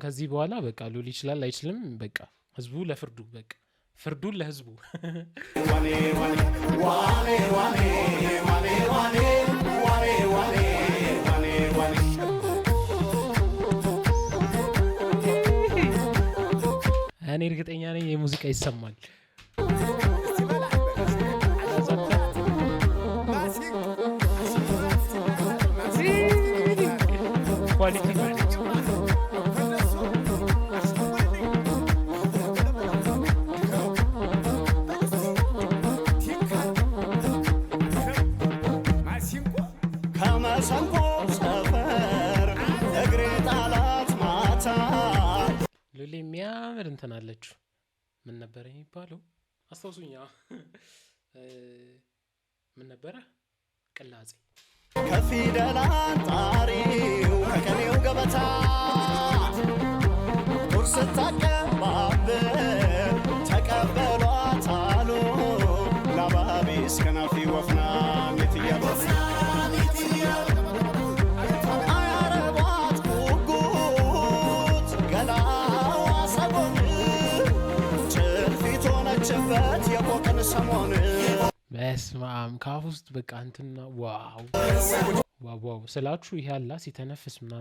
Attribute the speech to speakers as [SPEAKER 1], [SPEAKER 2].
[SPEAKER 1] ከዚህ በኋላ በቃ ሉል ይችላል አይችልም፣ በቃ ህዝቡ ለፍርዱ፣ በቃ ፍርዱን ለህዝቡ። እኔ እርግጠኛ ነኝ የሙዚቃ ይሰማል። ኳሊቲ
[SPEAKER 2] ከመሰንቆ ሰፈር እግሬ ጣላት ማታ።
[SPEAKER 1] ሉሌ የሚያምር እንትን አለችው። ምን ነበረ የሚባለው? አስታውሱኛ። ምን ነበረ? ቅላጼ
[SPEAKER 2] ከፊደል አንጣሪው ከቀኔው ገበታ ቁርስ ታቀባብል ተቀበሏት አሉ ላባቢስ ከናፊ ወፍና ሚትያሉ አያረቧት ጉጉት ገላዋ ሰጎን ጭልፊት ሆነችበት የቆቅን ሰሞን።
[SPEAKER 1] በስማም ካፍ ውስጥ በቃ እንትና ዋው ዋው ዋው ስላችሁ ይሄ አላ ሲተነፍስ ምናምን